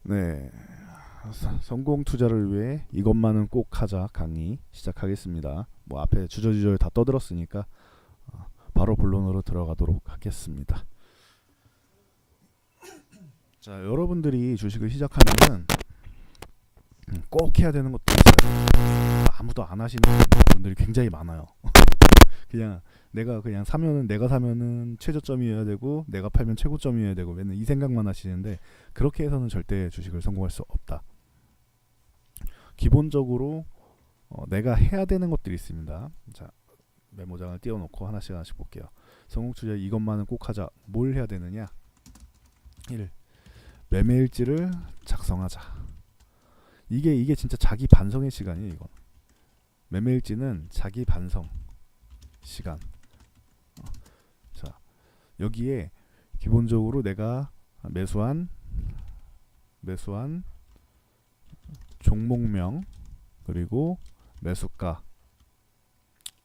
네, 성공 투자를 위해 이것만은 꼭 하자 강의 시작하겠습니다. 뭐 앞에 주저주저 다 떠들었으니까 바로 본론으로 들어가도록 하겠습니다. 자, 여러분들이 주식을 시작하면은 꼭 해야 되는 것도 있어요. 아무도 안 하시는 분들이 굉장히 많아요. 그냥 그냥 사면은 내가 사면은 최저점이어야 되고 내가 팔면 최고점이어야 되고 맨날 이 생각만 하시는데 그렇게 해서는 절대 주식을 성공할 수 없다. 기본적으로 내가 해야 되는 것들이 있습니다. 자, 메모장을 띄워놓고 하나씩 하나씩 볼게요. 성공 투자 이것만은 꼭 하자. 뭘 해야 되느냐? 1. 매매일지를 작성하자. 이게 진짜 자기 반성의 시간이에요. 이건 매매일지는 자기 반성 시간. 자, 여기에 기본적으로 내가 매수한 종목명, 그리고 매수가,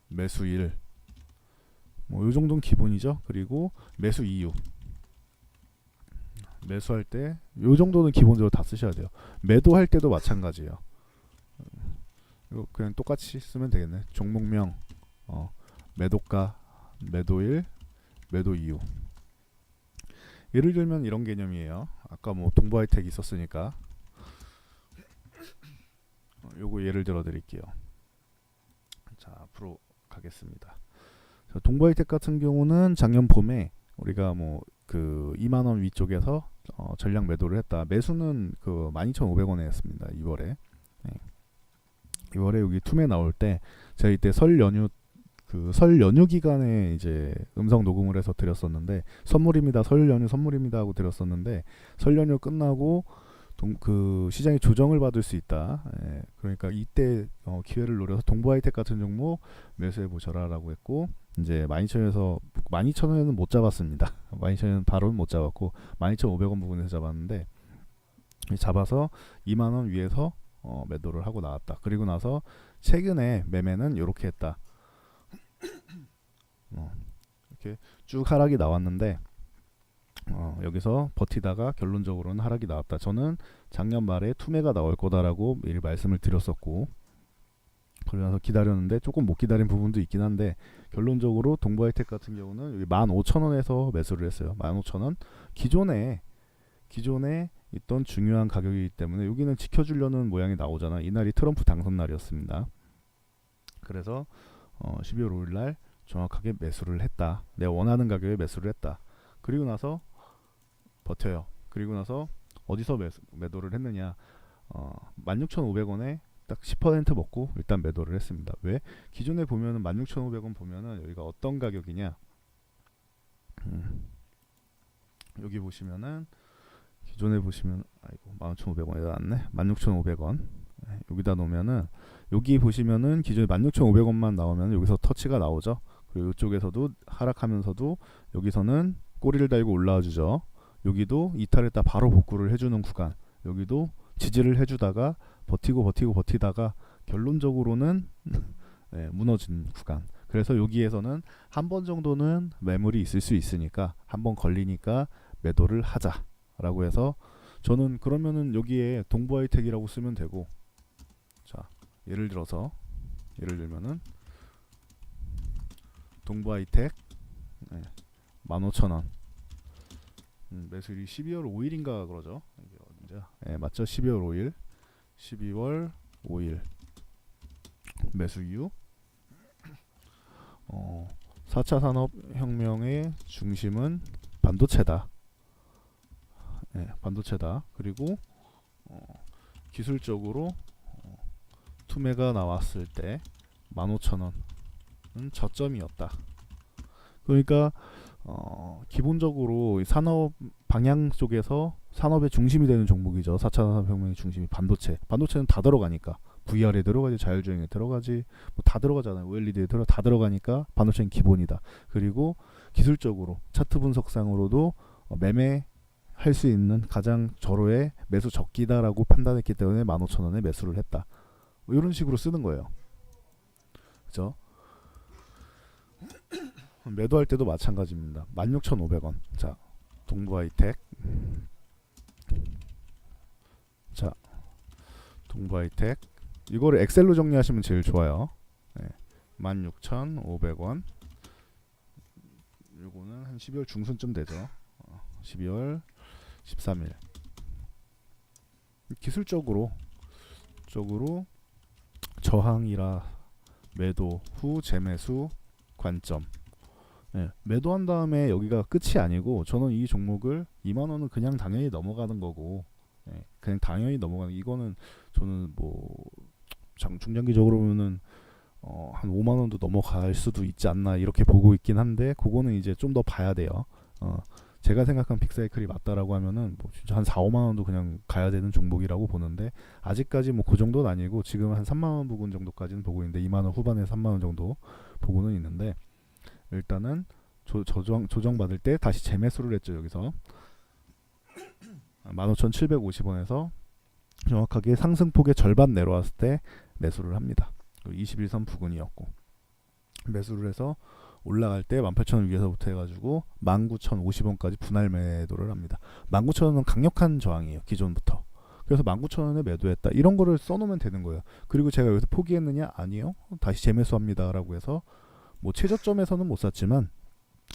매수일, 뭐 요 정도는 기본이죠. 그리고 매수 이유, 매수할 때 요 정도는 기본적으로 다 쓰셔야 돼요. 매도할 때도 마찬가지예요. 이거 그냥 똑같이 쓰면 되겠네. 종목명, 매도가, 매도일, 매도 이유. 예를 들면 이런 개념이에요. 아까 뭐 동부하이텍 있었으니까 요거 예를 들어 드릴게요. 자, 앞으로 가겠습니다. 자, 동부하이텍 같은 경우는 작년 봄에 우리가 뭐 그 2만 원 위쪽에서 전량 매도를 했다. 매수는 그 12,500원에 했습니다. 2월에. 네. 2월에 여기 투매 나올 때 제가 이때 설 연휴 기간에 이제 음성 녹음을 해서 드렸었는데 선물입니다. 설 연휴 선물입니다 하고 드렸었는데 설 연휴 끝나고 그 시장이 조정을 받을 수 있다. 예, 그러니까 이때 기회를 노려서 동부하이텍 같은 종목 매수해 보셔라라고 했고 이제 12,000원에는 못 잡았습니다. 12,000원 바로는 못 잡았고 12,500원 부분에서 잡았는데 잡아서 2만 원 위에서 매도를 하고 나왔다. 그리고 나서 최근에 매매는 이렇게 했다. 이렇게 쭉 하락이 나왔는데 여기서 버티다가 결론적으로는 하락이 나왔다. 저는 작년 말에 투매가 나올 거다라고 미리 말씀을 드렸었고 그러면서 기다렸는데 조금 못 기다린 부분도 있긴 한데 결론적으로 동부하이텍 같은 경우는 여기 15,000원에서 매수를 했어요. 15,000원 기존에 있던 중요한 가격이기 때문에 여기는 지켜주려는 모양이 나오잖아. 이날이 트럼프 당선 날이었습니다. 그래서 12월 5일 날 정확하게 매수를 했다. 내가 원하는 가격에 매수를 했다. 그리고 나서 버텨요. 그리고 나서 어디서 매도를 했느냐? 16,500원에 딱 10% 먹고 일단 매도를 했습니다. 왜? 기존에 보면은 16,500원 보면은 여기가 어떤 가격이냐? 여기 보시면은 기존에 보시면 아이고 15,500원에 나왔네. 16,500원. 여기다 놓으면은 여기 보시면은 기존에 16,500원만 나오면 여기서 터치가 나오죠. 그리고 이쪽에서도 하락하면서도 여기서는 꼬리를 달고 올라와 주죠. 여기도 이탈했다 바로 복구를 해주는 구간. 여기도 지지를 해주다가 버티다가 결론적으로는 네, 무너진 구간. 그래서 여기에서는 한 번 정도는 매물이 있을 수 있으니까 한 번 걸리니까 매도를 하자라고 해서 저는 그러면은 여기에 동부하이텍이라고 쓰면 되고 자 예를 들면은 동부하이텍 15,000원 매수일이 12월 5일인가 그러죠. 이게 언제야? 맞죠? 12월 5일 매수 이유 4차 산업혁명의 중심은 반도체다. 반도체다. 그리고 기술적으로 투매가 나왔을 때 15,000원은 저점이었다. 그러니까 기본적으로 산업 방향 쪽에서 산업의 중심이 되는 종목이죠. 4차 산업혁명의 중심이 반도체는 다 들어가니까 VR에 들어가지, 자율주행에 들어가지, 뭐 다 들어가잖아요. OLED에 다 들어가니까 반도체는 기본이다. 그리고 기술적으로 차트 분석상으로도 매매할 수 있는 가장 절호의 매수 적기다라고 판단했기 때문에 15,000원에 매수를 했다. 뭐 이런 식으로 쓰는 거예요. 그죠? 매도할 때도 마찬가지입니다. 16,500원. 자, 동부하이텍 자, 동부하이텍 이거를 엑셀로 정리하시면 제일 좋아요. 네, 16,500원. 요거는 한 12월 중순쯤 되죠. 12월 13일. 기술적으로 저항이라 매도 후 재매수 관점. 네, 매도한 다음에 여기가 끝이 아니고 저는 이 종목을 2만 원은 그냥 당연히 넘어가는 거고, 네, 그냥 당연히 넘어가는, 이거는 저는 뭐 중장기적으로 보면은 한 5만 원도 넘어갈 수도 있지 않나 이렇게 보고 있긴 한데, 그거는 이제 좀 더 봐야 돼요. 제가 생각한 빅사이클이 맞다라고 하면은 뭐 진짜 한 4, 5만 원도 그냥 가야 되는 종목이라고 보는데, 아직까지 뭐 그 정도는 아니고 지금 한 3만 원 부근 정도까지는 보고 있는데, 2만 원 후반에 3만 원 정도 보고는 있는데, 일단은 조정 받을 때 다시 재매수를 했죠. 여기서 15,750원에서 정확하게 상승폭의 절반 내려왔을 때 매수를 합니다. 21선 부근이었고, 매수를 해서 올라갈 때 18,000원 위에서부터 해가지고 19,050원까지 분할 매도를 합니다. 19,000원은 강력한 저항이에요, 기존부터. 그래서 19,000원에 매도했다, 이런 거를 써놓으면 되는 거예요. 그리고 제가 여기서 포기했느냐? 아니요, 다시 재매수합니다 라고 해서, 뭐 최저점에서는 못 샀지만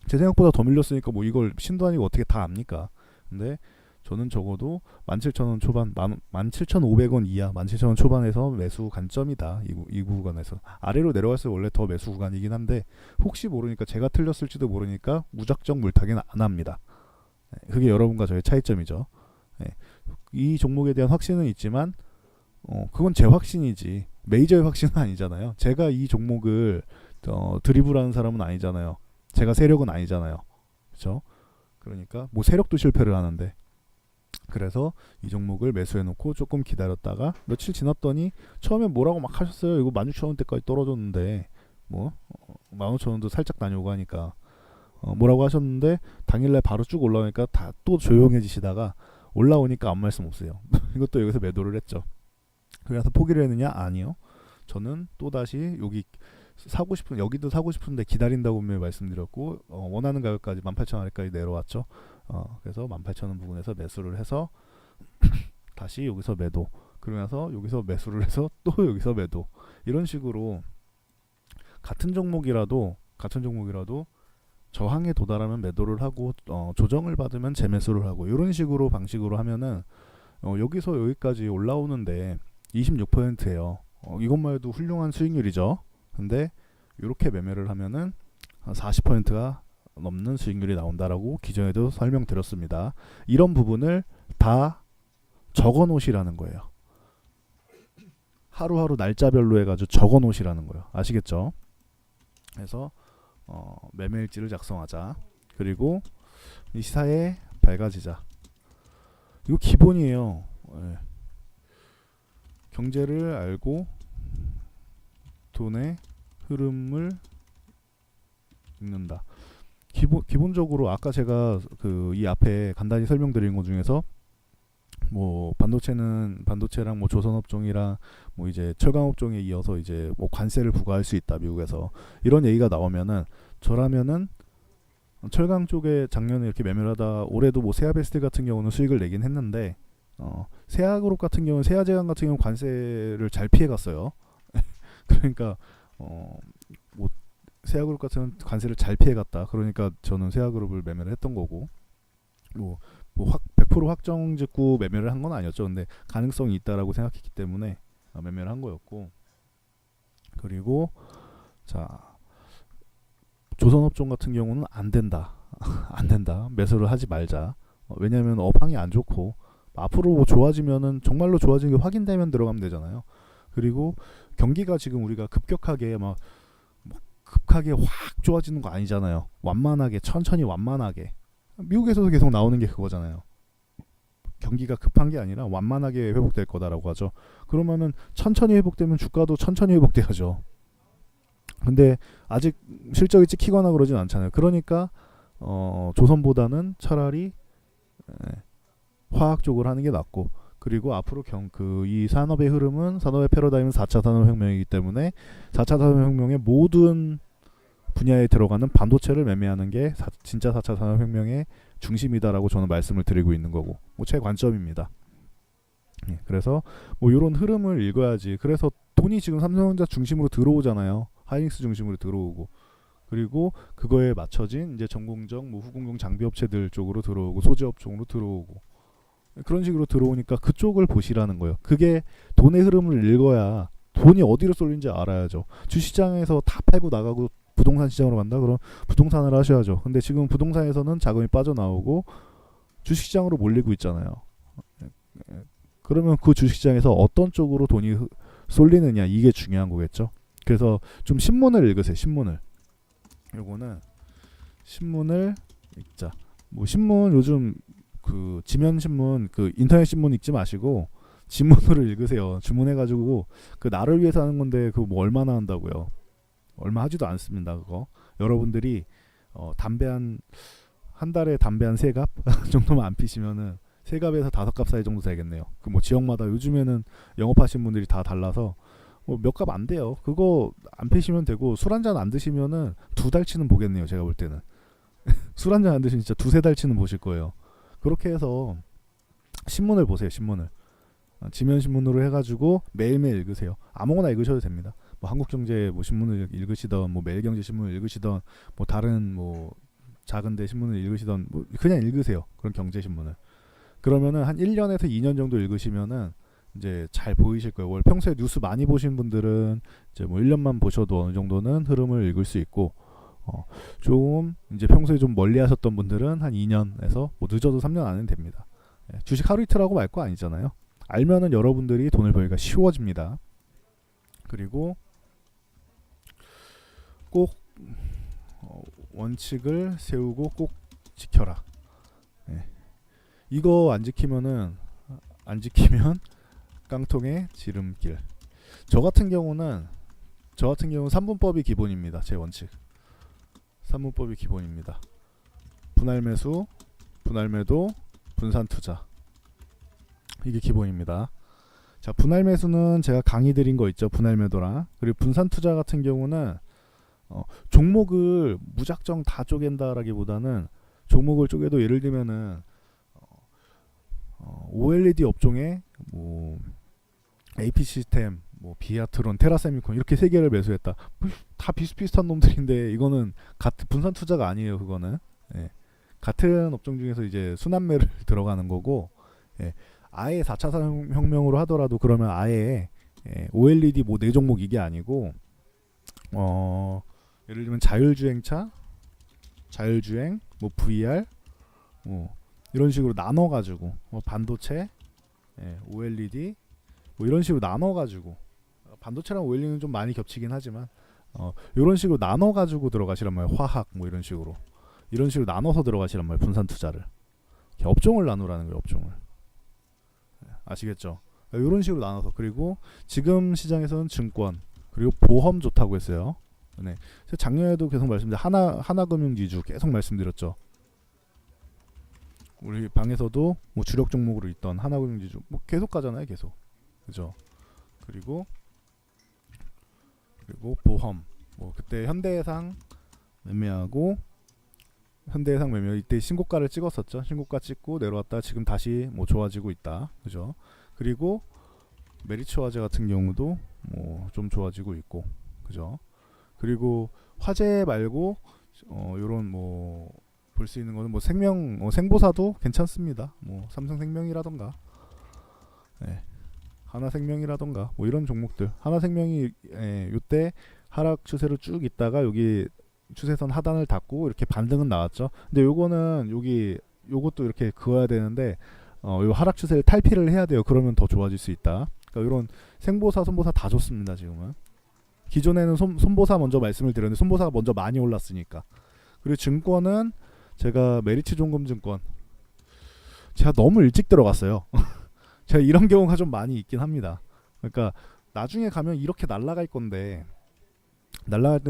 제 생각보다 더 밀렸으니까 뭐 이걸 신도 아니고 어떻게 다 압니까? 근데 저는 적어도 17,000원 초반, 17,500원 이하, 17,000원 초반에서 매수 관점이다. 이 구간에서 아래로 내려갈수록 원래 더 매수 구간이긴 한데, 혹시 모르니까, 제가 틀렸을지도 모르니까 무작정 물타기는 안 합니다. 그게 여러분과 저의 차이점이죠. 이 종목에 대한 확신은 있지만 그건 제 확신이지 메이저의 확신은 아니잖아요. 제가 이 종목을 드리블하는 사람은 아니잖아요. 제가 세력은 아니잖아요. 그렇죠? 그러니까 뭐 세력도 실패를 하는데, 그래서 이 종목을 매수해놓고 조금 기다렸다가 며칠 지났더니 처음에 뭐라고 막 하셨어요. 이거 16,000원대까지 떨어졌는데 뭐 15,000원도 살짝 다녀오고 하니까 뭐라고 하셨는데, 당일날 바로 쭉 올라오니까 다 또 조용해지시다가 올라오니까 아무 말씀 없어요. 이것도 여기서 매도를 했죠. 그래서 포기를 했느냐? 아니요. 저는 또다시 여기 사고 싶은, 여기도 사고 싶은데 기다린다고 분명히 말씀드렸고, 원하는 가격까지 18,000원까지 내려왔죠. 그래서 18,000원 부분에서 매수를 해서 다시 여기서 매도, 그러면서 여기서 매수를 해서 또 여기서 매도, 이런 식으로 같은 종목이라도 저항에 도달하면 매도를 하고, 조정을 받으면 재매수를 하고, 이런 식으로 방식으로 하면은 여기서 여기까지 올라오는데 26%예요. 이것만 해도 훌륭한 수익률이죠. 근데 이렇게 매매를 하면은 40%가 넘는 수익률이 나온다라고 기존에도 설명드렸습니다. 이런 부분을 다 적어 놓으시라는 거예요. 하루하루 날짜별로 해가지고 적어 놓으시라는 거예요. 아시겠죠? 그래서 매매일지를 작성하자. 그리고 이 시사에 밝아지자. 이거 기본이에요. 네. 경제를 알고 돈의 흐름을 읽는다. 기본적으로 아까 제가 이 앞에 간단히 설명드린 것 중에서 뭐 반도체랑 뭐 조선업종이랑 뭐 이제 철강업종에 이어서 이제 뭐 관세를 부과할 수 있다, 미국에서, 이런 얘기가 나오면은, 저라면은 철강 쪽에 작년에 이렇게 매매를 하다 올해도 뭐 세아베스트 같은 경우는 수익을 내긴 했는데, 세아그룹 같은 경우는, 세아제강 같은 경우는 관세를 잘 피해갔어요. 그러니까 뭐 세아그룹 같은 관세를 잘 피해갔다. 그러니까 저는 세아그룹을 매매를 했던 거고, 뭐 100% 확정 짓고 매매를 한 건 아니었죠. 근데 가능성이 있다라고 생각했기 때문에 매매를 한 거였고, 그리고 자, 조선업종 같은 경우는 안 된다. 안 된다. 매수를 하지 말자. 왜냐하면 업황이 안 좋고, 앞으로 뭐 좋아지면은, 정말로 좋아지는 게 확인되면 들어가면 되잖아요. 그리고 경기가 지금 우리가 급격하게 급하게 확 좋아지는 거 아니잖아요. 완만하게, 천천히 완만하게. 미국에서도 계속 나오는 게 그거잖아요. 경기가 급한 게 아니라 완만하게 회복될 거다라고 하죠. 그러면은 천천히 회복되면 주가도 천천히 회복돼야죠. 근데 아직 실적이 찍히거나 그러진 않잖아요. 그러니까 조선보다는 차라리 화학 쪽을 하는 게 낫고, 그리고 앞으로 이 산업의 흐름은, 산업의 패러다임은 4차 산업혁명이기 때문에 4차 산업혁명의 모든 분야에 들어가는 반도체를 매매하는 게 진짜 4차 산업혁명의 중심이다라고 저는 말씀을 드리고 있는 거고, 뭐 제 관점입니다. 예, 그래서 뭐 이런 흐름을 읽어야지. 그래서 돈이 지금 삼성전자 중심으로 들어오잖아요. 하이닉스 중심으로 들어오고, 그리고 그거에 맞춰진 이제 전공정, 뭐 후공정 장비 업체들 쪽으로 들어오고, 소재업 쪽으로 들어오고, 그런 식으로 들어오니까 그쪽을 보시라는 거예요. 그게 돈의 흐름을 읽어야 돈이 어디로 쏠린지 알아야죠. 주시장에서 다 팔고 나가고 부동산 시장으로 간다? 그럼 부동산을 하셔야죠. 근데 지금 부동산에서는 자금이 빠져나오고 주식시장으로 몰리고 있잖아요. 그러면 그 주식시장에서 어떤 쪽으로 돈이 쏠리느냐, 이게 중요한 거겠죠. 그래서 좀 신문을 읽으세요. 신문을. 요거는 신문을 읽자. 뭐 신문 요즘 그 지면 신문, 그 인터넷 신문 읽지 마시고 지문으로 읽으세요. 주문해가지고 그 나를 위해서 하는 건데 그거 뭐 얼마나 한다고요? 얼마 하지도 않습니다. 그거 여러분들이 담배 한 달에 담배 한 3갑 정도만 안 피시면은 3갑에서 5갑 사이 정도 되겠네요. 그 뭐 지역마다 요즘에는 영업하시는 분들이 다 달라서 뭐 몇 갑 안 돼요. 그거 안 피시면 되고, 술 한 잔 안 드시면은 2달치는 보겠네요. 제가 볼 때는 술 한 잔 안 드시면 진짜 2-3달치는 보실 거예요. 그렇게 해서 신문을 보세요. 신문을 지면 신문으로 해가지고 매일매일 읽으세요. 아무거나 읽으셔도 됩니다. 뭐 한국경제 뭐 신문을 읽으시던, 뭐 매일경제 신문을 읽으시던, 뭐 다른 뭐 작은데 신문을 읽으시던, 뭐 그냥 읽으세요. 그런 경제 신문을. 그러면은 한 1년에서 2년 정도 읽으시면은 이제 잘 보이실 거예요. 원래 평소에 뉴스 많이 보신 분들은 이제 뭐 1년만 보셔도 어느 정도는 흐름을 읽을 수 있고, 좀 이제 평소에 좀 멀리 하셨던 분들은 한 2년에서 뭐 늦어도 3년 안에는 됩니다. 주식 하루 이틀 하고 말 거 아니잖아요. 알면은 여러분들이 돈을 벌기가 쉬워집니다. 그리고 꼭 원칙을 세우고 꼭 지켜라. 이거 안 지키면 깡통의 지름길. 저 같은 경우는 3분법이 기본입니다. 제 원칙. 3분법이 기본입니다. 분할 매수, 분할 매도, 분산 투자. 이게 기본입니다. 자, 분할 매수는 제가 강의 드린 거 있죠. 분할 매도랑. 그리고 분산 투자 같은 경우는 종목을 무작정 다 쪼갠다라기보다는 종목을 쪼개도 예를 들면은 OLED 업종에 뭐 AP 시스템, 뭐 비아트론, 테라세미콘 이렇게 3개를 매수했다. 다 비슷비슷한 놈들인데 이거는 같은 분산 투자가 아니에요. 그거는 같은 업종 중에서 이제 순환매를 들어가는 거고, 아예 4차 산업혁명으로 하더라도 그러면 아예 OLED 뭐 4종목 이게 아니고, 예를 들면 자율주행차, 자율주행, 뭐 VR, 뭐 이런 식으로 나눠가지고, 반도체, OLED 뭐 이런 식으로 나눠가지고, 반도체랑 OLED는 좀 많이 겹치긴 하지만 이런 식으로 나눠가지고 들어가시란 말이에요. 화학 뭐 이런 식으로 나눠서 들어가시란 말이에요. 분산 투자를 업종을 나누라는 거예요. 업종을. 아시겠죠? 이런 식으로 나눠서. 그리고 지금 시장에서는 증권 그리고 보험 좋다고 했어요. 네, 작년에도 계속 말씀드린 하나금융지주 계속 말씀드렸죠. 우리 방에서도 뭐 주력 종목으로 있던 하나금융지주 뭐 계속 가잖아요. 계속. 그죠? 그리고 보험, 뭐 그때 현대해상 매매하고, 현대해상 매매 이때 신고가를 찍었었죠. 신고가 찍고 내려왔다 지금 다시 뭐 좋아지고 있다. 그죠? 그리고 메리츠화재 같은 경우도 뭐 좀 좋아지고 있고, 그죠? 그리고 화재 말고 요런 뭐 볼 수 있는 거는 뭐 생보사도 괜찮습니다. 뭐 삼성생명이라던가, 하나생명이라던가 뭐 이런 종목들. 하나생명이 요때 하락 추세로 쭉 있다가 여기 추세선 하단을 닫고 이렇게 반등은 나왔죠. 근데 요거는 요것도 이렇게 그어야 되는데 요 하락 추세를 탈피를 해야 돼요. 그러면 더 좋아질 수 있다. 그러니까 이런 생보사, 손보사 다 좋습니다. 지금은. 기존에는 손보사 먼저 말씀을 드렸는데 손보사가 먼저 많이 올랐으니까. 그리고 증권은 제가 메리츠종금증권 제가 너무 일찍 들어갔어요. 제가 이런 경우가 좀 많이 있긴 합니다. 그러니까 나중에 가면 이렇게 날아갈 건데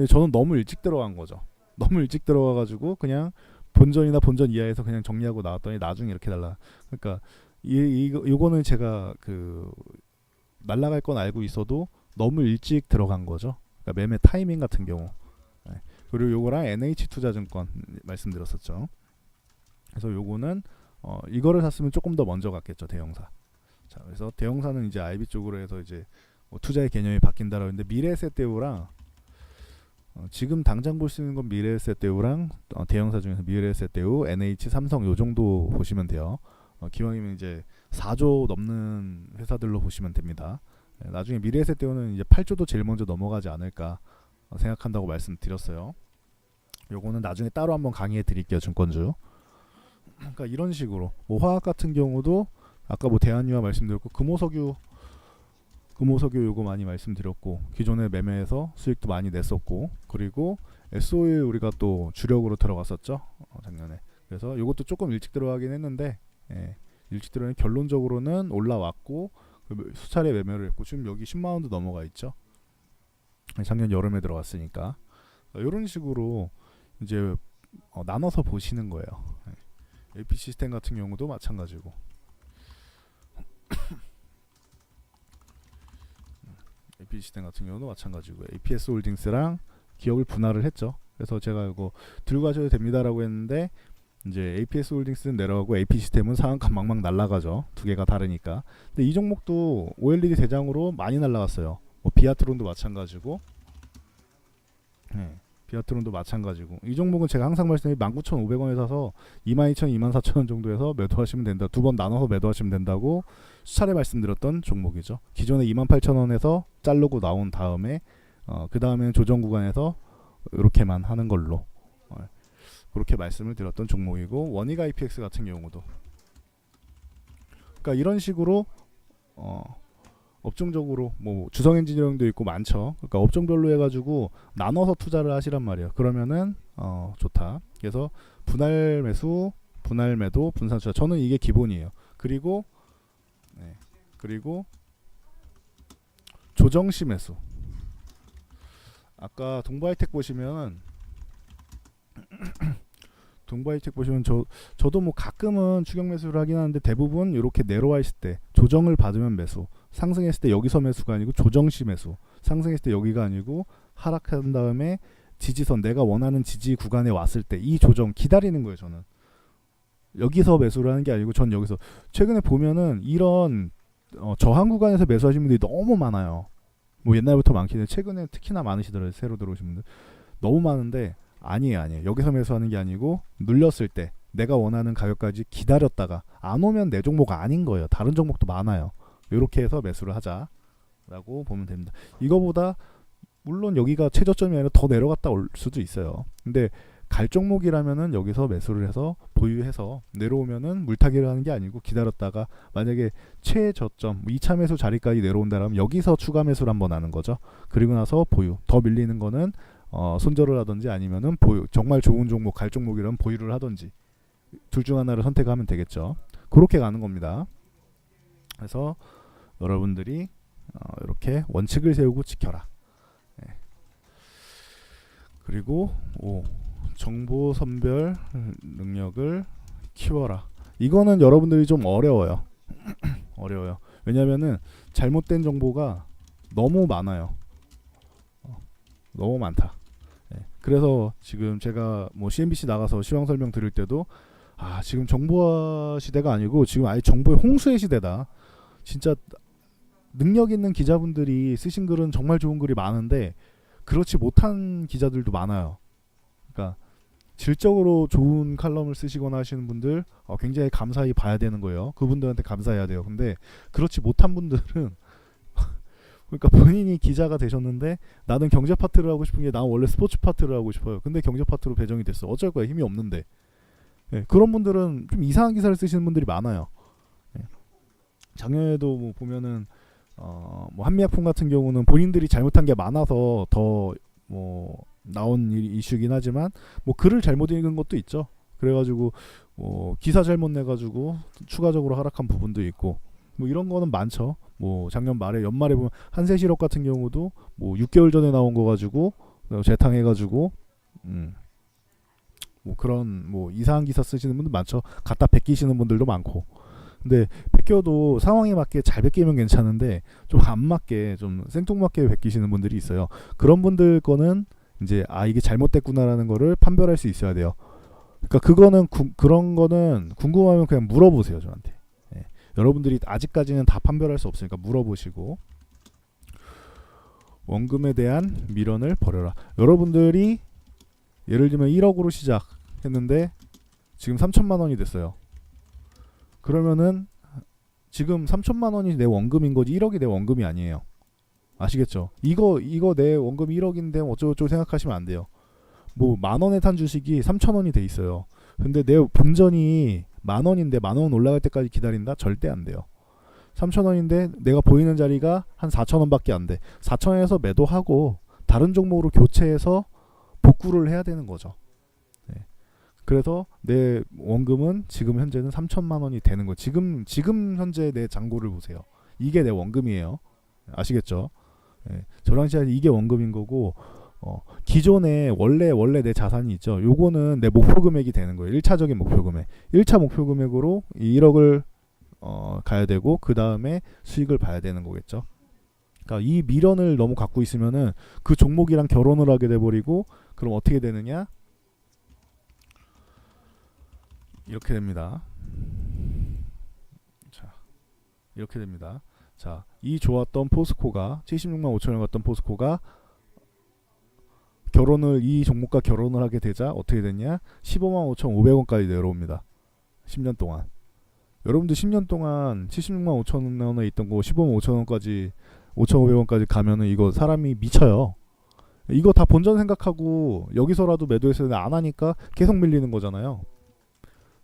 저는 너무 일찍 들어간 거죠. 너무 일찍 들어가가지고 그냥 본전이나 본전 이하에서 그냥 정리하고 나왔더니 나중에 이렇게 그러니까 이거는 제가 그 날아갈 건 알고 있어도 너무 일찍 들어간 거죠. 그러니까 매매 타이밍 같은 경우. 그리고 요거랑 NH투자증권 말씀드렸었죠. 그래서 요거는 이거를 샀으면 조금 더 먼저 갔겠죠. 대형사. 자, 그래서 대형사는 이제 IB 쪽으로 해서 이제 뭐 투자의 개념이 바뀐다라고 했는데 미래에셋대우랑 지금 당장 볼 수 있는 건 미래에셋대우랑 대형사 중에서 미래에셋대우, NH, 삼성 요 정도 보시면 돼요. 기왕이면 이제 4조 넘는 회사들로 보시면 됩니다. 나중에 미래에셋대우는 이제 8조도 제일 먼저 넘어가지 않을까 생각한다고 말씀드렸어요. 요거는 나중에 따로 한번 강의해 드릴게요. 증권주. 그러니까 이런 식으로 뭐 화학 같은 경우도 아까 뭐 대한유화 말씀드렸고 금호석유 요거 많이 말씀드렸고 기존에 매매해서 수익도 많이 냈었고 그리고 SOE 우리가 또 주력으로 들어갔었죠. 작년에. 그래서 요것도 조금 일찍 들어가긴 했는데 일찍 들어가는 결론적으로는 올라왔고 수차례 매매를 했고 지금 여기 10만원도 넘어가 있죠. 작년 여름에 들어갔으니까 이런 식으로 이제 나눠서 보시는 거예요. AP 시스템 같은 경우도 마찬가지고 AP 시스템 같은 경우도 마찬가지고 APS 홀딩스랑 기업을 분할을 했죠. 그래서 제가 이거 들고 가셔도 됩니다라고 했는데 이제 APS 홀딩스는 내려가고 AP 시스템은 상한가 막막 날라가죠. 두 개가 다르니까. 근데 이 종목도 OLED 대장으로 많이 날라갔어요. 뭐 비아트론도 마찬가지고 비아트론도 마찬가지고 이 종목은 제가 항상 말씀드린 19,500원에 사서 22,000, 24,000원 정도에서 매도하시면 된다. 두 번 나눠서 매도하시면 된다고 수차례 말씀드렸던 종목이죠. 기존에 28,000원에서 자르고 나온 다음에 그 다음에는 조정 구간에서 이렇게만 하는 걸로 그렇게 말씀을 드렸던 종목이고 원익 IPX 같은 경우도 그러니까 이런 식으로 업종적으로 뭐 주성 엔지니어링도 있고 많죠. 그러니까 업종별로 해가지고 나눠서 투자를 하시란 말이에요. 그러면은 좋다. 그래서 분할 매수, 분할 매도, 분산 투자. 저는 이게 기본이에요. 그리고 조정시 매수. 아까 동바이텍 보시면 저도 뭐 가끔은 추격 매수를 하긴 하는데 대부분 이렇게 내려와 있을 때 조정을 받으면 매수, 상승했을 때 여기서 매수가 아니고 조정시 매수, 상승했을 때 여기가 아니고 하락한 다음에 지지선 내가 원하는 지지 구간에 왔을 때 이 조정 기다리는 거예요. 저는 여기서 매수를 하는 게 아니고 전 여기서 최근에 보면은 이런 저항 구간에서 매수하신 분들이 너무 많아요. 뭐 옛날부터 많긴 해. 최근에 특히나 많으시더라고요. 새로 들어오신 분들 너무 많은데 아니에요. 여기서 매수하는 게 아니고 눌렸을 때 내가 원하는 가격까지 기다렸다가 안 오면 내 종목 아닌 거예요. 다른 종목도 많아요. 이렇게 해서 매수를 하자라고 보면 됩니다. 이거보다 물론 여기가 최저점이 아니라 더 내려갔다 올 수도 있어요. 근데 갈 종목이라면은 여기서 매수를 해서 보유해서 내려오면은 물타기를 하는 게 아니고 기다렸다가 만약에 최저점 2차 매수 자리까지 내려온다면 여기서 추가 매수를 한번 하는 거죠. 그리고 나서 보유. 더 밀리는 거는 손절을 하든지 아니면은 보유. 정말 좋은 종목 갈 종목이라면 보유를 하든지 둘 중 하나를 선택하면 되겠죠. 그렇게 가는 겁니다. 그래서 여러분들이 이렇게 원칙을 세우고 지켜라. 그리고 정보 선별 능력을 키워라. 이거는 여러분들이 좀 어려워요. 왜냐면은 잘못된 정보가 너무 많아요. 너무 많다. 그래서 지금 제가 뭐 CNBC 나가서 시황 설명 드릴 때도 지금 정보화 시대가 아니고 지금 아예 정보의 홍수의 시대다. 진짜 능력 있는 기자분들이 쓰신 글은 정말 좋은 글이 많은데 그렇지 못한 기자들도 많아요. 그러니까 질적으로 좋은 칼럼을 쓰시거나 하시는 분들 굉장히 감사히 봐야 되는 거예요. 그분들한테 감사해야 돼요. 근데 그렇지 못한 분들은 그러니까 본인이 기자가 되셨는데 나는 경제 파트를 하고 싶은 게 난 원래 스포츠 파트를 하고 싶어요. 근데 경제 파트로 배정이 됐어. 어쩔 거야. 힘이 없는데. 그런 분들은 좀 이상한 기사를 쓰시는 분들이 많아요. 작년에도 뭐 보면은 뭐 한미약품 같은 경우는 본인들이 잘못한 게 많아서 더 뭐 나온 이슈긴 하지만 뭐 글을 잘못 읽은 것도 있죠. 그래가지고 기사 잘못 내가지고 추가적으로 하락한 부분도 있고 뭐 이런 거는 많죠. 뭐 작년 말에 연말에 보면 한세실업 같은 경우도 뭐 6개월 전에 나온 거 가지고 재탕해가지고 뭐 그런 뭐 이상한 기사 쓰시는 분들 많죠. 갖다 베끼시는 분들도 많고. 근데 베껴도 상황에 맞게 잘 베끼면 괜찮은데 좀 안 맞게 좀 생뚱맞게 베끼시는 분들이 있어요. 그런 분들 거는 이제 이게 잘못됐구나라는 거를 판별할 수 있어야 돼요. 그러니까 그거는 그런 거는 궁금하면 그냥 물어보세요 저한테. 여러분들이 아직까지는 다 판별할 수 없으니까 물어보시고. 원금에 대한 미련을 버려라. 여러분들이 예를 들면 1억으로 시작했는데 지금 3천만 원이 됐어요. 그러면은 지금 3천만 원이 내 원금인 거지 1억이 내 원금이 아니에요. 아시겠죠? 이거 내 원금이 1억인데 어쩌고저쩌고 생각하시면 안 돼요. 뭐 만원에 탄 주식이 3천원이 돼 있어요. 근데 내 본전이 만원인데 만원 올라갈 때까지 기다린다? 절대 안 돼요. 3천원인데 내가 보이는 자리가 한 4천원밖에 안 돼. 4천원에서 매도하고 다른 종목으로 교체해서 복구를 해야 되는 거죠. 네. 그래서 내 원금은 지금 현재는 3천만 원이 되는 거. 지금 현재 내 잔고를 보세요. 이게 내 원금이에요. 아시겠죠? 네. 저랑 시간에 이게 원금인 거고 기존에 원래 내 자산이 있죠. 요거는 내 목표 금액이 되는 거예요. 1차적인 목표 금액. 1차 목표 금액으로 이 1억을 가야 되고 그 다음에 수익을 봐야 되는 거겠죠. 그러니까 이 미련을 너무 갖고 있으면은 그 종목이랑 결혼을 하게 돼 버리고 그럼 어떻게 되느냐? 이렇게 됩니다. 자, 이렇게 됩니다. 자, 이 좋았던 포스코가 76만 5천원 갔던 포스코가 이 종목과 결혼을 하게 되자 어떻게 됐냐? 15만 5,500원까지 내려옵니다. 10년 동안. 여러분들 10년 동안 76만 5천원에 있던 거 15만 5천원까지 5,500원까지 가면은 이거 사람이 미쳐요. 이거 다 본전 생각하고 여기서라도 매도했어야 되는데 안 하니까 계속 밀리는 거잖아요.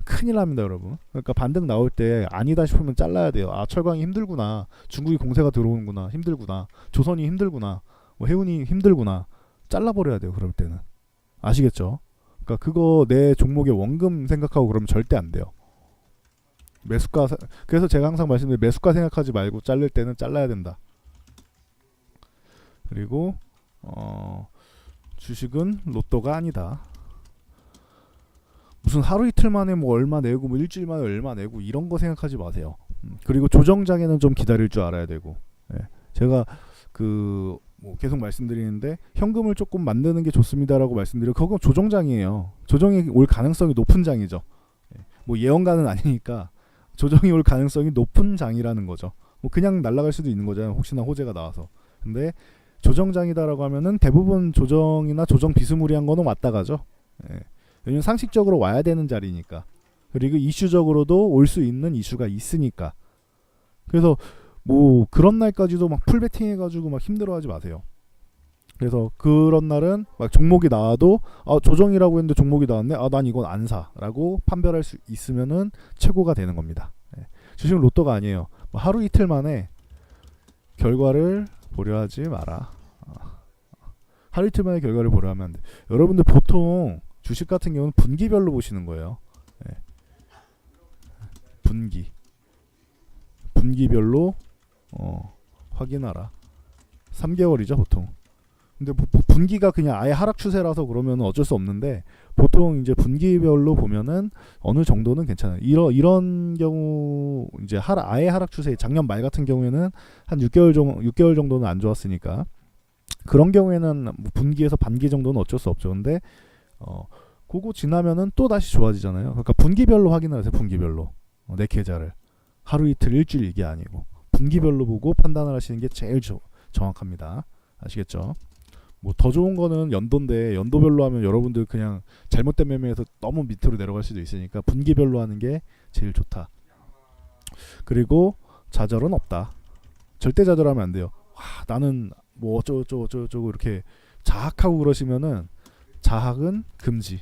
큰일 납니다, 여러분. 그러니까 반등 나올 때 아니다 싶으면 잘라야 돼요. 아, 철강이 힘들구나. 중국이 공세가 들어오는구나. 힘들구나. 조선이 힘들구나. 뭐 해운이 힘들구나. 잘라버려야 돼요, 그럴 때는. 아시겠죠? 그러니까 그거 내 종목의 원금 생각하고 그러면 절대 안 돼요. 매수가 그래서 제가 항상 말씀드린 매수가 생각하지 말고 자를 때는 잘라야 된다. 그리고 주식은 로또가 아니다. 무슨 하루 이틀 만에 뭐 얼마 내고 뭐 일주일 만에 얼마 내고 이런 거 생각하지 마세요. 그리고 조정장에는 좀 기다릴 줄 알아야 되고. 예. 제가 뭐 계속 말씀드리는데 현금을 조금 만드는 게 좋습니다라고 말씀드려. 그건 조정장이에요. 조정이 올 가능성이 높은 장이죠. 예. 뭐 예언가는 아니니까 조정이 올 가능성이 높은 장이라는 거죠. 뭐 그냥 날아갈 수도 있는 거잖아요. 혹시나 호재가 나와서. 근데 조정장이다라고 하면은 대부분 조정이나 조정 비스무리한 거는 왔다 가죠. 예. 왜냐면 상식적으로 와야 되는 자리니까. 그리고 이슈적으로도 올 수 있는 이슈가 있으니까. 그래서 뭐 그런 날까지도 막 풀베팅 해가지고 막 힘들어하지 마세요. 그래서 그런 날은 막 종목이 나와도 조정이라고 했는데 종목이 나왔네. 난 이건 안 사라고 판별할 수 있으면은 최고가 되는 겁니다. 예. 주식은 로또가 아니에요. 뭐 하루 이틀 만에 결과를 보려 하지 마라. 하루 이틀 만에 결과를 보려 하면 안 돼. 여러분들 보통 주식 같은 경우는 분기별로 보시는 거예요. 예. 분기별로 확인하라. 3개월이죠 보통. 근데 분기가 그냥 아예 하락 추세라서 그러면 어쩔 수 없는데 보통 이제 분기별로 보면은 어느 정도는 괜찮아요. 이런 경우 이제 아예 하락 추세. 작년 말 같은 경우에는 한 6개월 정도는 안 좋았으니까 그런 경우에는 뭐 분기에서 반기 정도는 어쩔 수 없죠. 근데 그거 지나면은 또 다시 좋아지잖아요. 그러니까 분기별로 확인을 하세요. 분기별로 내 계좌를 하루 이틀 일주일 이게 아니고 분기별로 보고 판단을 하시는 게 제일 정확합니다. 아시겠죠? 뭐 더 좋은 거는 연도인데 연도별로 하면 여러분들 그냥 잘못된 매매에서 너무 밑으로 내려갈 수도 있으니까 분기별로 하는 게 제일 좋다. 그리고 좌절은 없다. 절대 좌절하면 안 돼요. 나는 뭐 어쩌고 이렇게 자학하고 그러시면은 자학은 금지.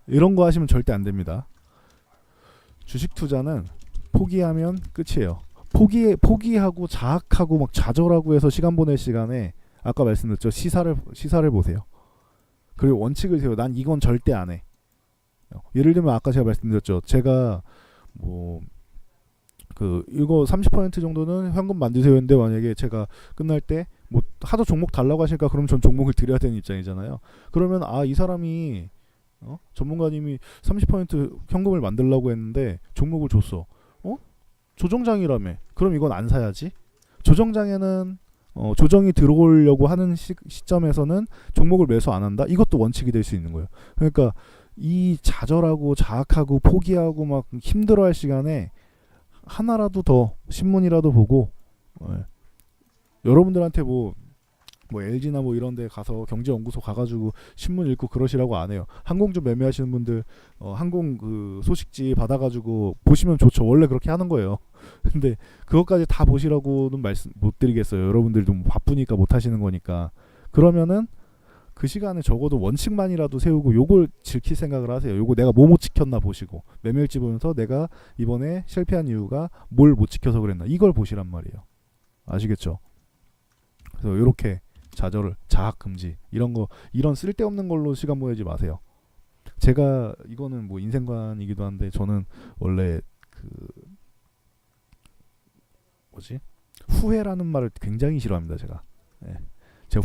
이런 거 하시면 절대 안 됩니다. 주식 투자는 포기하면 끝이에요. 포기하고 자학하고 막 좌절하고 해서 시간 보낼 시간에 아까 말씀드렸죠. 시사를 보세요. 그리고 원칙을 세워. 난 이건 절대 안 해. 예를 들면 아까 제가 말씀드렸죠. 제가 뭐 이거 30% 정도는 현금 만드세요 했는데 만약에 제가 끝날 때 뭐 하도 종목 달라고 하시니까 그럼 전 종목을 드려야 되는 입장이잖아요. 그러면 이 사람이 전문가님이 30% 현금을 만들려고 했는데 종목을 줬어. 조정장이라며. 그럼 이건 안 사야지. 조정장에는 조정이 들어오려고 하는 시점에서는 종목을 매수 안 한다. 이것도 원칙이 될 수 있는 거예요. 그러니까 이 좌절하고 자학하고 포기하고 막 힘들어할 시간에 하나라도 더 신문이라도 보고 예. 여러분들한테 뭐 LG나 뭐 이런 데 가서 경제연구소 가가지고 신문 읽고 그러시라고 안 해요. 항공주 매매하시는 분들 항공 그 소식지 받아가지고 보시면 좋죠. 원래 그렇게 하는 거예요. 근데 그것까지 다 보시라고는 말씀 못 드리겠어요. 여러분들도 뭐 바쁘니까 못 하시는 거니까. 그러면은 그 시간에 적어도 원칙만이라도 세우고 요걸 지킬 생각을 하세요. 요거 내가 뭐 못 지켰나 보시고 매매일지 보면서 내가 이번에 실패한 이유가 뭘 못 지켜서 그랬나 이걸 보시란 말이에요. 아시겠죠? 그래서 이렇게 좌절, 자학 금지 이런 거 이런 쓸데없는 걸로 시간 보내지 마세요. 제가 이거는 뭐 인생관이기도 한데 저는 원래 그 뭐지 후회라는 말을 굉장히 싫어합니다. 제가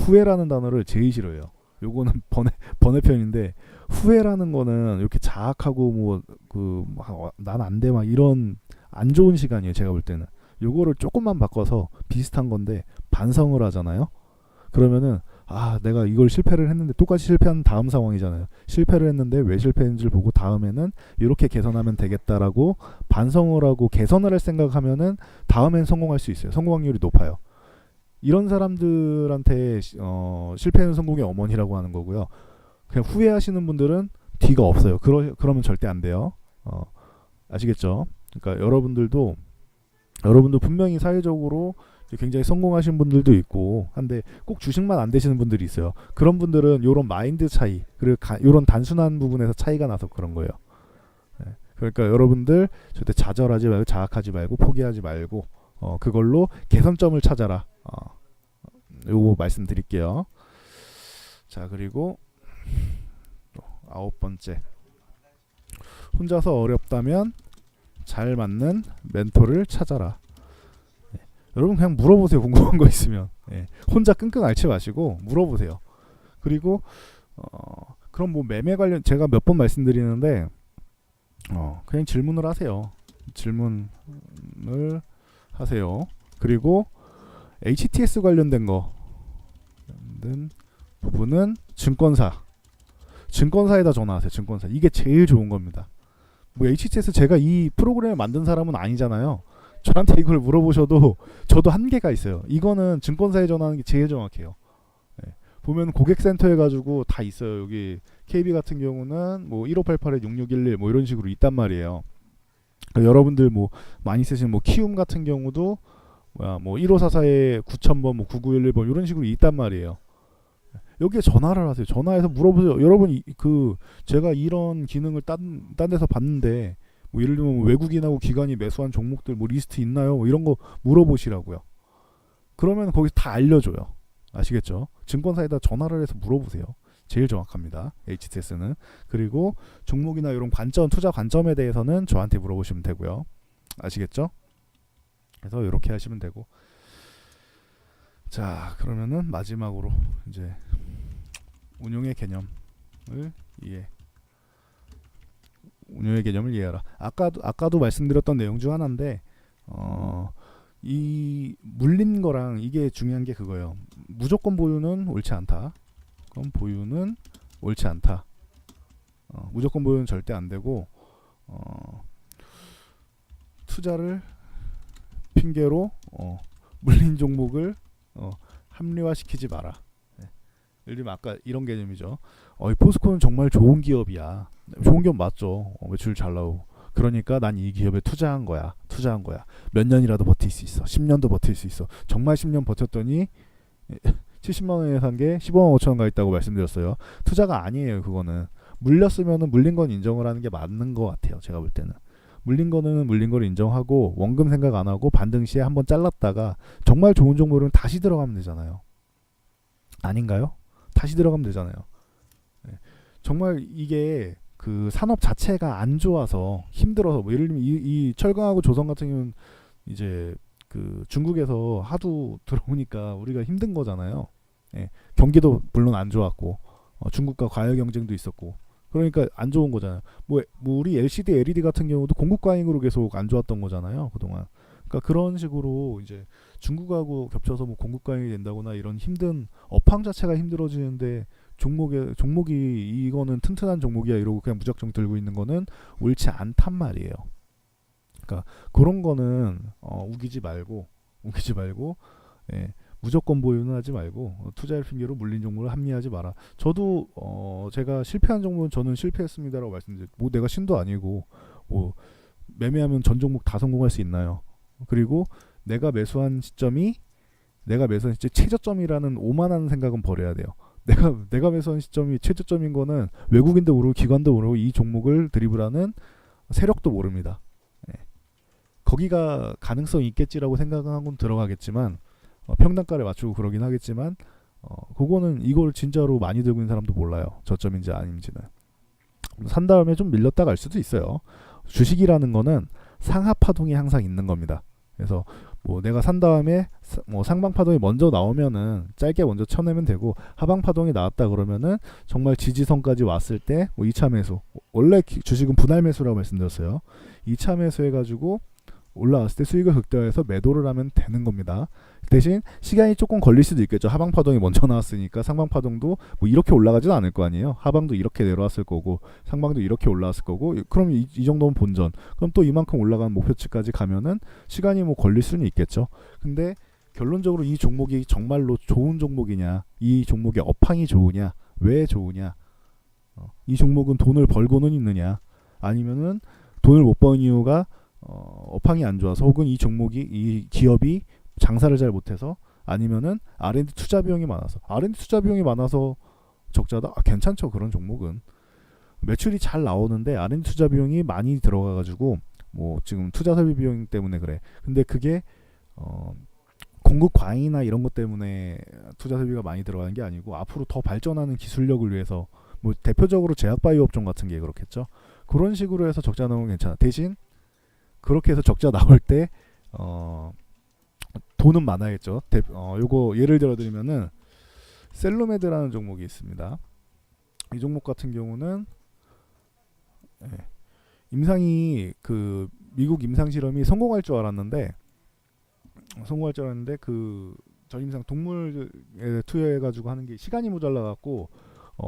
후회라는 단어를 제일 싫어해요. 요거는 번외편인데 후회라는 거는 이렇게 자학하고 뭐 그 난 안 돼 막 이런 안 좋은 시간이에요. 제가 볼 때는 요거를 조금만 바꿔서 비슷한 건데 반성을 하잖아요. 그러면은 내가 이걸 실패를 했는데 똑같이 실패한 다음 상황이잖아요. 실패를 했는데 왜 실패했는지를 보고 다음에는 이렇게 개선하면 되겠다라고 반성을 하고 개선을 할 생각하면은 다음엔 성공할 수 있어요. 성공 확률이 높아요. 이런 사람들한테 실패는 성공의 어머니라고 하는 거고요. 그냥 후회하시는 분들은 뒤가 없어요. 그러면 절대 안 돼요. 아시겠죠? 그러니까 여러분도 분명히 사회적으로 굉장히 성공하신 분들도 있고 한데 꼭 주식만 안 되시는 분들이 있어요. 그런 분들은 이런 마인드 차이 그리고 이런 단순한 부분에서 차이가 나서 그런 거예요. 그러니까 여러분들 절대 좌절하지 말고 자학하지 말고 포기하지 말고 그걸로 개선점을 찾아라. 요거 말씀드릴게요. 자, 그리고 9번째. 혼자서 어렵다면 잘 맞는 멘토를 찾아라. 여러분 그냥 물어보세요. 궁금한 거 있으면. 혼자 끙끙 앓지 마시고 물어보세요. 그리고 그럼 뭐 매매 관련 제가 몇 번 말씀드리는데 그냥 질문을 하세요. 질문을 하세요. 그리고 HTS 관련된 부분은 증권사에다 전화하세요. 증권사. 이게 제일 좋은 겁니다. 뭐 HTS 제가 이 프로그램을 만든 사람은 아니잖아요. 저한테 이걸 물어보셔도 저도 한계가 있어요. 이거는 증권사에 전화하는 게 제일 정확해요. 보면 고객센터 해가지고 다 있어요. 여기 KB 같은 경우는 뭐 1588-6611 뭐 이런 식으로 있단 말이에요. 여러분들 뭐 많이 쓰시는 뭐 키움 같은 경우도 뭐 1544에 9000번 뭐 9911번 이런 식으로 있단 말이에요. 여기에 전화를 하세요. 전화해서 물어보세요. 여러분 제가 이런 기능을 딴 데서 봤는데 뭐 예를 들면 외국인하고 기관이 매수한 종목들 뭐 리스트 있나요? 뭐 이런 거 물어보시라고요. 그러면 거기서 다 알려줘요. 아시겠죠? 증권사에다 전화를 해서 물어보세요. 제일 정확합니다. HTS는. 그리고 종목이나 이런 투자 관점에 대해서는 저한테 물어보시면 되고요. 아시겠죠? 그래서 이렇게 하시면 되고. 자, 그러면은 마지막으로 이제 운용의 개념을 이해하라. 아까도 말씀드렸던 내용 중 하나인데 이 물린 거랑 이게 중요한 게 그거예요. 무조건 보유는 옳지 않다. 그럼 보유는 옳지 않다. 무조건 보유는 절대 안 되고 투자를 핑계로 물린 종목을 합리화시키지 마라. 예를 들면 아까 이런 개념이죠. 포스코는 정말 좋은 기업이야. 좋은 기업 맞죠. 매출 잘 나오고. 그러니까 난 이 기업에 투자한 거야. 몇 년이라도 버틸 수 있어. 10년도 버틸 수 있어. 정말 10년 버텼더니 70만 원에 산 게 15만 5천 원 가 있다고 말씀드렸어요. 투자가 아니에요. 그거는 물렸으면은 물린 건 인정을 하는 게 맞는 것 같아요. 제가 볼 때는 물린 거는 물린 걸 인정하고 원금 생각 안 하고 반등 시에 한번 잘랐다가 정말 좋은 종목은 다시 들어가면 되잖아요. 아닌가요? 다시 들어가면 되잖아요. 정말 이게 그 산업 자체가 안 좋아서 힘들어서 뭐 예를 들면 이 철강하고 조선 같은 경우는 이제 그 중국에서 하도 들어오니까 우리가 힘든 거잖아요. 경기도 물론 안 좋았고 중국과 과열 경쟁도 있었고 그러니까 안 좋은 거잖아요. 뭐 우리 LCD, LED 같은 경우도 공급 과잉으로 계속 안 좋았던 거잖아요. 그동안. 그러니까 그런 식으로 이제 중국하고 겹쳐서 뭐 공급 과잉이 된다거나 이런 힘든 업황 자체가 힘들어지는데 종목이 이거는 튼튼한 종목이야 이러고 그냥 무작정 들고 있는 거는 옳지 않단 말이에요. 그러니까 그런 거는 우기지 말고 예, 무조건 보유는 하지 말고 투자를 핑계로 물린 종목을 합리하지 마라. 저도 제가 실패한 종목은 저는 실패했습니다라고 말씀드렸죠. 뭐 내가 신도 아니고 뭐 매매하면 전 종목 다 성공할 수 있나요? 그리고 내가 매수한 시점이 최저점이라는 오만한 생각은 버려야 돼요. 내가 매수한 시점이 최저점인 거는 외국인도 모르고 기관도 모르고 이 종목을 드리블하는 세력도 모릅니다. 예. 거기가 가능성이 있겠지라고 생각은 하고 들어가겠지만 평단가를 맞추고 그러긴 하겠지만 그거는 이걸 진짜로 많이 들고 있는 사람도 몰라요. 저점인지 아닌지는. 산 다음에 좀 밀렸다 갈 수도 있어요. 주식이라는 거는 상하 파동이 항상 있는 겁니다. 그래서 뭐 내가 산 다음에 뭐 상방 파동이 먼저 나오면은 짧게 먼저 쳐내면 되고, 하방 파동이 나왔다 그러면은 정말 지지선까지 왔을 때 뭐 2차 매수, 원래 주식은 분할 매수라고 말씀드렸어요. 2차 매수 해가지고 올라왔을 때 수익을 극대화해서 매도를 하면 되는 겁니다. 대신 시간이 조금 걸릴 수도 있겠죠. 하방 파동이 먼저 나왔으니까 상방 파동도 뭐 이렇게 올라가지는 않을 거 아니에요. 하방도 이렇게 내려왔을 거고 상방도 이렇게 올라왔을 거고, 그럼 이 정도면 본전, 그럼 또 이만큼 올라간 목표치까지 가면은 시간이 뭐 걸릴 수는 있겠죠. 근데 결론적으로 이 종목이 정말로 좋은 종목이냐, 이 종목의 업황이 좋으냐, 왜 좋으냐, 이 종목은 돈을 벌고는 있느냐, 아니면은 돈을 못 버는 이유가 업황이 안 좋아서, 혹은 이 기업이 장사를 잘 못해서, 아니면은 R&D 투자 비용이 많아서. R&D 투자 비용이 많아서 적자다? 괜찮죠. 그런 종목은 매출이 잘 나오는데 R&D 투자 비용이 많이 들어가가지고 뭐 지금 투자 설비 비용 때문에 그래. 근데 그게 공급 과잉이나 이런 것 때문에 투자 설비가 많이 들어가는 게 아니고, 앞으로 더 발전하는 기술력을 위해서, 뭐 대표적으로 제약바이오 업종 같은 게 그렇겠죠. 그런 식으로 해서 적자 나오면 괜찮아. 대신 그렇게 해서 적자 나올 때 돈은 많아야겠죠. 요거 예를 들어 드리면은 셀로메드라는 종목이 있습니다. 이 종목 같은 경우는 임상이 그 미국 임상 실험이 성공할 줄 알았는데 그 전임상 동물에 투여해 가지고 하는 게 시간이 모자라 갖고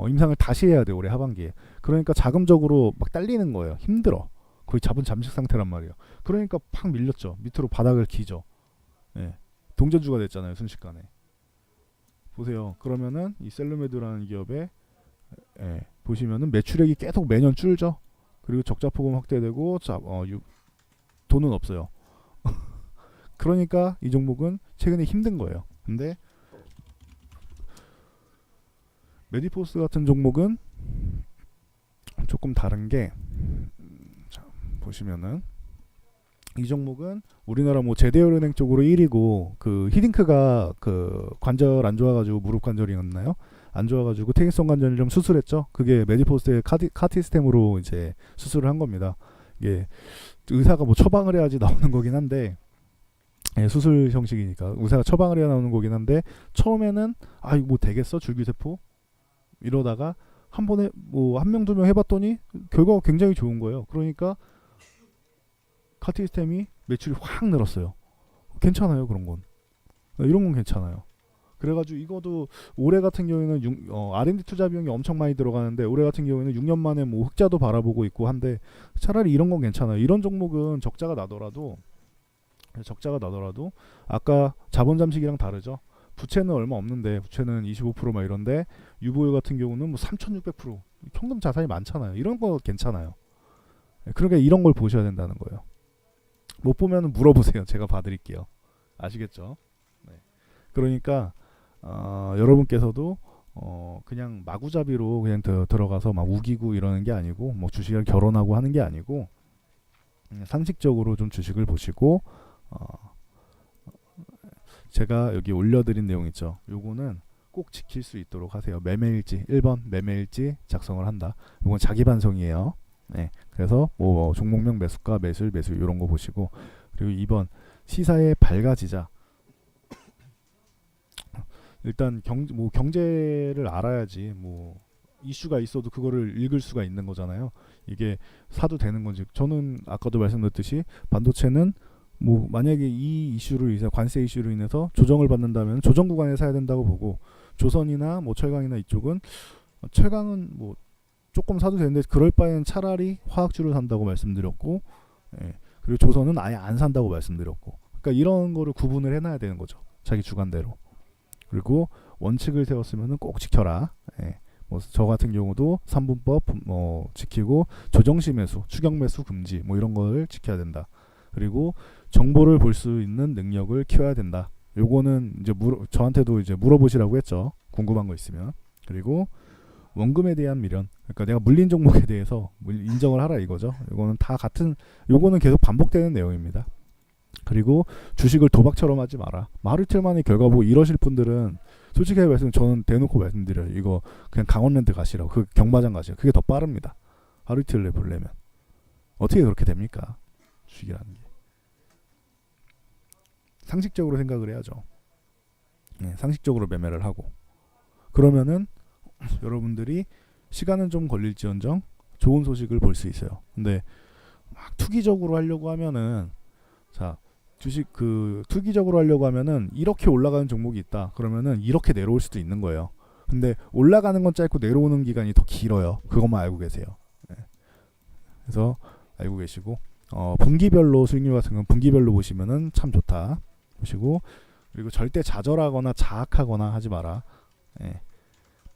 임상을 다시 해야 돼, 올해 하반기에. 그러니까 자금적으로 막 딸리는 거예요. 힘들어. 거의 자본 잠식 상태란 말이에요. 그러니까 팍 밀렸죠. 밑으로 바닥을 기죠. 예. 동전주가 됐잖아요, 순식간에. 보세요. 그러면은 이 셀루메드라는 기업에 보시면은 매출액이 계속 매년 줄죠. 그리고 적자 폭은 확대되고 돈은 없어요. 그러니까 이 종목은 최근에 힘든 거예요. 근데 메디포스 같은 종목은 조금 다른 게, 자, 보시면은 이 종목은 우리나라 뭐 제대혈은행 쪽으로 1위고, 그 히딩크가 그 관절 안 좋아가지고, 무릎 관절이었나요? 안 좋아가지고 퇴행성 관절염 수술했죠. 그게 메디포스의 카티스템으로 이제 수술을 한 겁니다. 이게 의사가 뭐 처방을 해야지 나오는 거긴 한데, 수술 형식이니까 의사가 처방을 해야 나오는 거긴 한데, 처음에는 뭐 되겠어 줄기세포 이러다가 한 번에 뭐 한 명 두 명 해봤더니 결과가 굉장히 좋은 거예요. 그러니까 카티스템이 매출이 확 늘었어요. 괜찮아요, 그런 건. 이런 건 괜찮아요. 그래가지고 이거도 올해 같은 경우에는 R&D 투자 비용이 엄청 많이 들어가는데, 올해 같은 경우에는 6년 만에 뭐 흑자도 바라보고 있고 한데, 차라리 이런 건 괜찮아요. 이런 종목은 적자가 나더라도 아까 자본 잠식이랑 다르죠. 부채는 얼마 없는데, 부채는 25%막 이런데, 유보율 같은 경우는 뭐 3,600%, 현금 자산이 많잖아요. 이런 거 괜찮아요. 그러니까 이런 걸 보셔야 된다는 거예요. 못 보면 물어보세요. 제가 봐드릴게요. 아시겠죠? 네. 그러니까 여러분께서도 그냥 마구잡이로 그냥 들어가서 막 우기고 이러는 게 아니고, 뭐 주식을 결혼하고 하는 게 아니고, 상식적으로 좀 주식을 보시고, 제가 여기 올려드린 내용 있죠. 요거는 꼭 지킬 수 있도록 하세요. 매매일지 1번 매매일지 작성을 한다. 요건 자기 반성이에요. 네. 그래서 뭐 종목명 매수가 매수 이런 거 보시고, 그리고 2번 시사에 밝아지자. 일단 경제를 알아야지 뭐 이슈가 있어도 그거를 읽을 수가 있는 거잖아요. 이게 사도 되는 건지. 저는 아까도 말씀드렸듯이 반도체는 뭐 만약에 이 이슈로 인해서, 관세 이슈로 인해서 조정을 받는다면 조정 구간에 사야 된다고 보고, 조선이나 뭐 철강이나 이쪽은, 철강은 뭐 조금 사도 되는데 그럴 바에는 차라리 화학주를 산다고 말씀드렸고, 그리고 조선은 아예 안 산다고 말씀드렸고, 그러니까 이런 거를 구분을 해놔야 되는 거죠. 자기 주관대로. 그리고 원칙을 세웠으면은 꼭 지켜라. 예. 뭐 저 같은 경우도 3분법 뭐 지키고 조정시 매수, 추격 매수 금지 뭐 이런 걸 지켜야 된다. 그리고 정보를 볼 수 있는 능력을 키워야 된다. 요거는 이제 저한테도 이제 물어보시라고 했죠. 궁금한 거 있으면. 그리고 원금에 대한 미련. 그러니까 내가 물린 종목에 대해서 인정을 하라 이거죠. 이거는 다 같은, 요거는 계속 반복되는 내용입니다. 그리고 주식을 도박처럼 하지 마라. 하루 이틀 만에 결과 보고 이러실 분들은 솔직히 말씀 저는 대놓고 말씀드려요. 이거 그냥 강원랜드 가시라고, 그 경마장 가시라고. 그게 더 빠릅니다. 하루 이틀 내 보려면 어떻게 그렇게 됩니까? 주식이라는 게 상식적으로 생각을 해야죠. 네, 상식적으로 매매를 하고, 그러면은 여러분들이 시간은 좀 걸릴지언정 좋은 소식을 볼 수 있어요. 근데 막 투기적으로 하려고 하면은, 자, 주식 그 투기적으로 하려고 하면은 이렇게 올라가는 종목이 있다. 그러면은 이렇게 내려올 수도 있는 거예요. 근데 올라가는 건 짧고 내려오는 기간이 더 길어요. 그것만 알고 계세요. 네. 그래서 알고 계시고, 분기별로 수익률 같은 건 분기별로 보시면은 참 좋다. 보시고, 그리고 절대 좌절하거나 자학하거나 하지 마라. 예.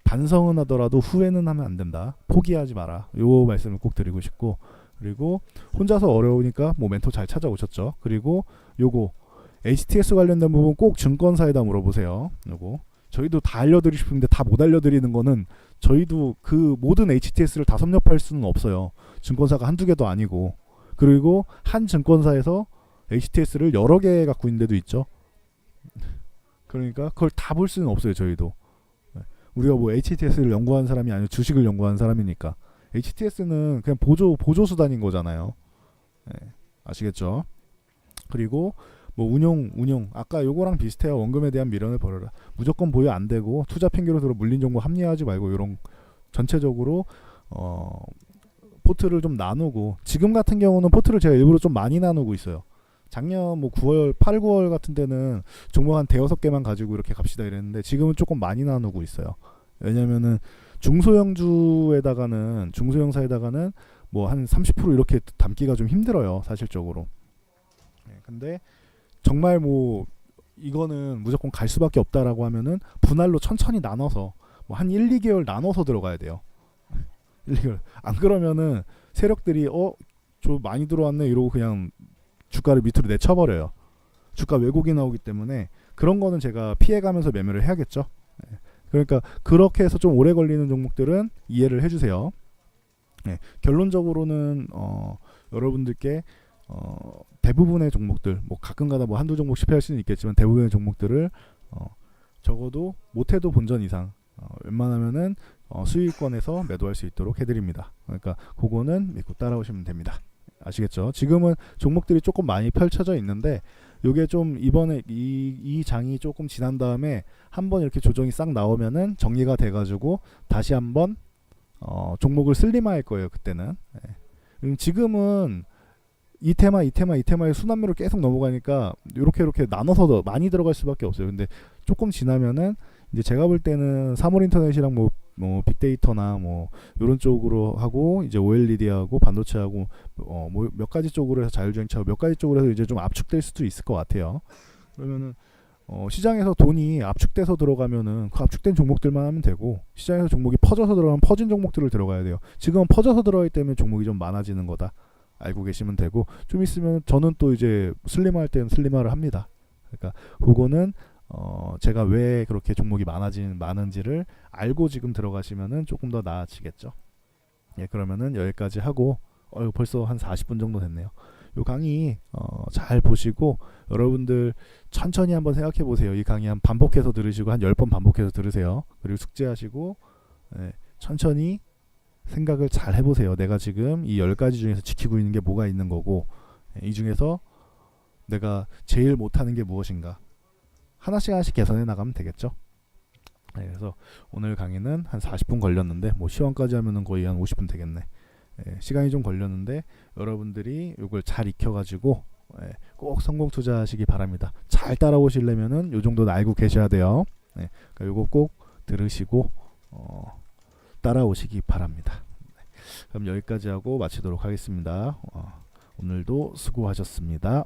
반성은 하더라도 후회는 하면 안 된다. 포기하지 마라. 요 말씀을 꼭 드리고 싶고, 그리고 혼자서 어려우니까 뭐 멘토 잘 찾아오셨죠. 그리고 요거 HTS 관련된 부분 꼭 증권사에다 물어보세요. 요거 저희도 다 알려드리고 싶은데 다 못 알려드리는 거는, 저희도 그 모든 HTS를 다 섭렵할 수는 없어요. 증권사가 한두 개도 아니고. 그리고 한 증권사에서 HTS를 여러 개 갖고 있는 데도 있죠. 그러니까 그걸 다 볼 수는 없어요. 저희도. 우리가 뭐 HTS를 연구한 사람이 아니고 주식을 연구한 사람이니까. HTS는 그냥 보조 수단인 거잖아요. 네, 아시겠죠? 그리고 뭐 운용 아까 요거랑 비슷해요. 원금에 대한 미련을 버려라. 무조건 보유 안 되고 투자 핑계로 들어 물린 종목 합리화하지 말고, 이런 전체적으로 포트를 좀 나누고, 지금 같은 경우는 포트를 제가 일부러 좀 많이 나누고 있어요. 작년 뭐 9월, 8, 9월 같은 때는 종목 한 대여섯 개만 가지고 이렇게 갑시다 이랬는데, 지금은 조금 많이 나누고 있어요. 왜냐면은 중소형사에다가는 뭐 한 30% 이렇게 담기가 좀 힘들어요, 사실적으로. 네, 근데 정말 뭐 이거는 무조건 갈 수밖에 없다라고 하면은 분할로 천천히 나눠서 뭐 한 1, 2개월 나눠서 들어가야 돼요. 1, 2개월. 안 그러면은 세력들이 좀 많이 들어왔네 이러고 그냥 주가를 밑으로 내쳐버려요. 주가 왜곡이 나오기 때문에 그런 거는 제가 피해가면서 매매를 해야겠죠. 네. 그러니까 그렇게 해서 좀 오래 걸리는 종목들은 이해를 해주세요. 네. 결론적으로는 여러분들께 대부분의 종목들, 뭐 가끔가다 뭐 한두 종목 실패할 수는 있겠지만 대부분의 종목들을 적어도 못해도 본전 이상 웬만하면은 수익권에서 매도할 수 있도록 해드립니다. 그러니까 그거는 믿고 따라오시면 됩니다. 아시겠죠? 지금은 종목들이 조금 많이 펼쳐져 있는데, 요게 좀 이번에 이 장이 조금 지난 다음에 한번 이렇게 조정이 싹 나오면은 정리가 돼가지고 다시 한번 종목을 슬림화할 거예요. 그때는. 네. 지금은 이 테마의 순환매로 계속 넘어가니까 이렇게 나눠서 많이 들어갈 수밖에 없어요. 근데 조금 지나면은 이제 제가 볼 때는 사물인터넷이랑 뭐 빅데이터나 뭐 이런 쪽으로 하고, 이제 OLED하고 반도체하고 뭐 몇 가지 쪽으로 해서 자율주행차하고 몇 가지 쪽으로 해서 이제 좀 압축될 수도 있을 것 같아요. 그러면은 시장에서 돈이 압축돼서 들어가면은 그 압축된 종목들만 하면 되고, 시장에서 종목이 퍼져서 들어가면 퍼진 종목들을 들어가야 돼요. 지금은 퍼져서 들어가기 때문에 종목이 좀 많아지는 거다 알고 계시면 되고, 좀 있으면 저는 또 이제 슬림할 때는 슬림화를 합니다. 그러니까 그거는 제가 왜 그렇게 종목이 많은지를 알고 지금 들어가시면은 조금 더 나아지겠죠. 예, 그러면은 여기까지 하고, 벌써 한 40분 정도 됐네요. 요 강의 잘 보시고 여러분들 천천히 한번 생각해 보세요. 이 강의 한 반복해서 들으시고 한 10번 반복해서 들으세요. 그리고 숙제하시고 천천히 생각을 잘 해보세요. 내가 지금 이 10가지 중에서 지키고 있는 게 뭐가 있는 거고, 이 중에서 내가 제일 못하는 게 무엇인가, 하나씩 개선해 나가면 되겠죠. 그래서 오늘 강의는 한 40분 걸렸는데, 뭐 시황까지 하면은 거의 한 50분 되겠네. 시간이 좀 걸렸는데 여러분들이 이걸 잘 익혀가지고 꼭 성공 투자하시기 바랍니다. 잘 따라오시려면은 요 정도는 알고 계셔야 돼요. 그러니까 요거 꼭 들으시고 따라오시기 바랍니다. 그럼 여기까지 하고 마치도록 하겠습니다. 오늘도 수고하셨습니다.